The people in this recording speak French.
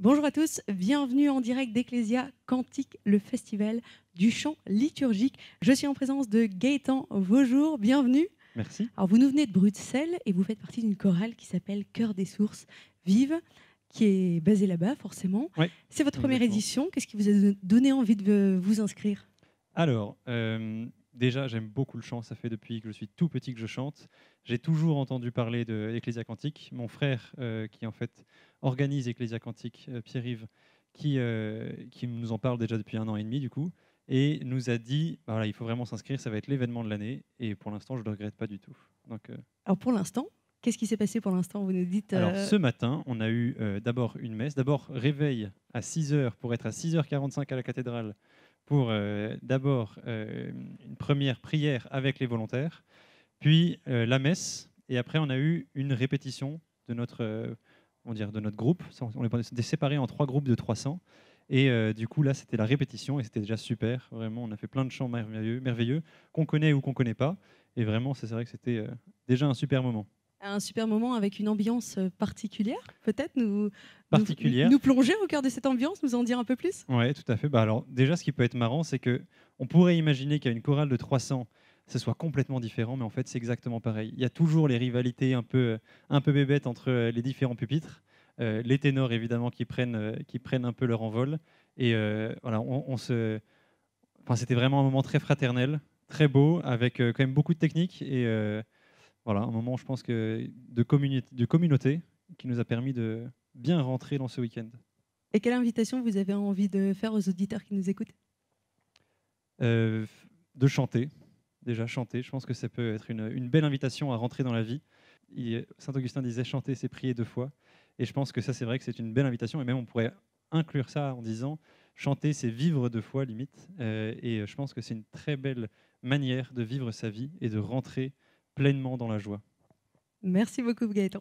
Bonjour à tous, bienvenue en direct d'Ecclésia Cantique, le festival du chant liturgique. Je suis en présence de Gaëtan Vaujour, bienvenue. Merci. Alors vous nous venez de Bruxelles et vous faites partie d'une chorale qui s'appelle Chœur des Sources Vives, qui est basée là-bas forcément. Ouais, C'est votre première exactement. édition, qu'est-ce qui vous a donné envie de vous inscrire? Alors, déjà, j'aime beaucoup le chant. Ça fait depuis que je suis tout petit que je chante. J'ai toujours entendu parler de Ecclésia Cantique. Mon frère, qui en fait organise Ecclésia Cantique, Pierre-Yves, qui nous en parle déjà depuis 1 an et demi, du coup, et nous a dit, bah voilà, il faut vraiment s'inscrire, ça va être l'événement de l'année. Et pour l'instant, je ne le regrette pas du tout. Donc, Alors pour l'instant, qu'est-ce qui s'est passé pour l'instant? Vous nous dites... alors, ce matin, on a eu d'abord une messe. D'abord, réveil à 6 heures pour être à 6h45 à la cathédrale pour d'abord une première prière avec les volontaires, puis la messe. Et après, on a eu une répétition de notre, de notre groupe. On est séparés en 3 groupes de 300. Et du coup, là, c'était la répétition et c'était déjà super. Vraiment, on a fait plein de chants merveilleux qu'on connaît ou qu'on ne connaît pas. Et vraiment, c'est vrai que c'était déjà un super moment. Un super moment avec une ambiance particulière, peut-être nous, Particulière. nous plonger au cœur de cette ambiance, nous en dire un peu plus? Ouais, tout à fait. Bah alors, déjà, ce qui peut être marrant, c'est que on pourrait imaginer qu'à une chorale de 300, ce soit complètement différent, mais en fait, c'est exactement pareil. Il y a toujours les rivalités un peu bébêtes entre les différents pupitres. Les ténors, évidemment, qui prennent un peu leur envol. Et voilà, enfin, c'était vraiment un moment très fraternel, très beau, avec quand même beaucoup de technique. Et voilà, un moment, je pense, de communauté qui nous a permis de bien rentrer dans ce week-end. Et quelle invitation vous avez envie de faire aux auditeurs qui nous écoutent? Euh, de chanter, déjà chanter, je pense que ça peut être une belle invitation à rentrer dans la vie. Saint Augustin disait chanter, c'est prier 2 fois. Et je pense que ça, c'est vrai que c'est une belle invitation. Et même, on pourrait inclure ça en disant chanter, c'est vivre 2 fois, limite. Et je pense que c'est une très belle manière de vivre sa vie et de rentrer pleinement dans la joie. Merci beaucoup Gaëtan.